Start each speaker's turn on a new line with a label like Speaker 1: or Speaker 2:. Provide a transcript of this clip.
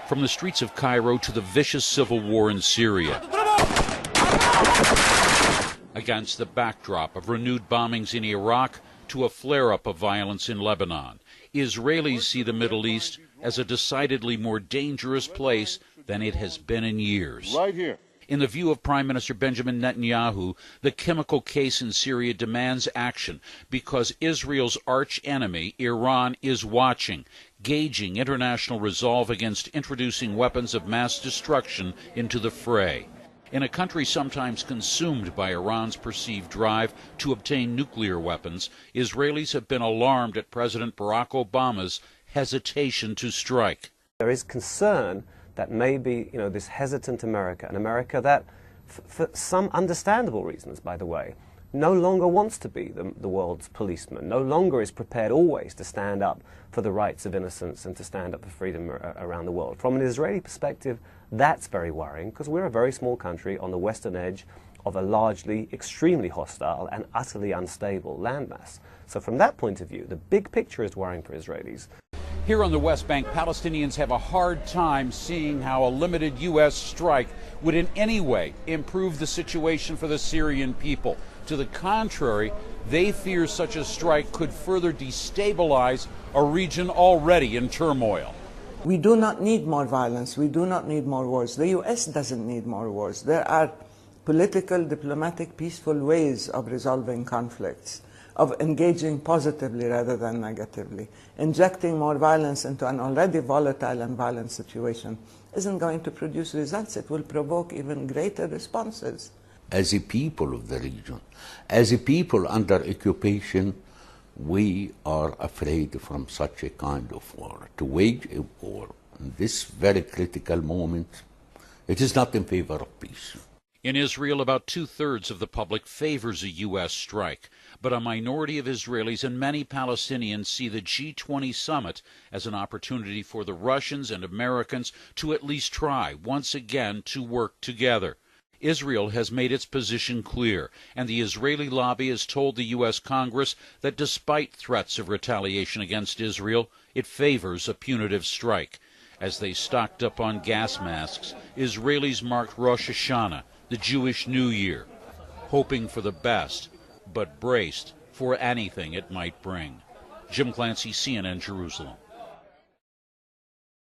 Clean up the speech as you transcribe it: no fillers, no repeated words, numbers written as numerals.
Speaker 1: From the streets of Cairo to the vicious civil war in Syria, against the backdrop of renewed bombings in Iraq to a flare-up of violence in Lebanon, Israelis see the Middle East as a decidedly more dangerous place than it has been in years.
Speaker 2: Right here.
Speaker 1: In the view of Prime Minister Benjamin Netanyahu, the chemical case in Syria demands action because Israel's arch-enemy, Iran, is watching, gauging international resolve against introducing weapons of mass destruction into the fray. In a country sometimes consumed by Iran's perceived drive to obtain nuclear weapons, Israelis have been alarmed at President Barack Obama's hesitation to strike.
Speaker 3: There is concern that maybe, this hesitant America, an America that, for some understandable reasons, by the way, no longer wants to be the world's policeman, no longer is prepared always to stand up for the rights of innocence and to stand up for freedom around the world. From an Israeli perspective, that's very worrying because we're a very small country on the western edge of a largely extremely hostile and utterly unstable landmass. So from that point of view, the big picture is worrying for Israelis.
Speaker 1: Here on the West Bank, Palestinians have a hard time seeing how a limited U.S. strike would in any way improve the situation for the Syrian people. To the contrary, they fear such a strike could further destabilize a region already in turmoil.
Speaker 4: We do not need more violence. We do not need more wars. The U.S. doesn't need more wars. There are political, diplomatic, peaceful ways of resolving conflicts, of engaging positively rather than negatively. Injecting more violence into an already volatile and violent situation isn't going to produce results. It will provoke even greater responses.
Speaker 5: As a people of the region, as a people under occupation, we are afraid from such a kind of war. To wage a war in this very critical moment, it is not in favor of peace.
Speaker 1: In Israel, about two-thirds of the public favors a U.S. strike, but a minority of Israelis and many Palestinians see the G20 summit as an opportunity for the Russians and Americans to at least try, once again, to work together. Israel has made its position clear, and the Israeli lobby has told the U.S. Congress that despite threats of retaliation against Israel, it favors a punitive strike. As they stocked up on gas masks, Israelis marked Rosh Hashanah, the Jewish New Year, hoping for the best, but braced for anything it might bring. Jim Clancy, CNN, Jerusalem.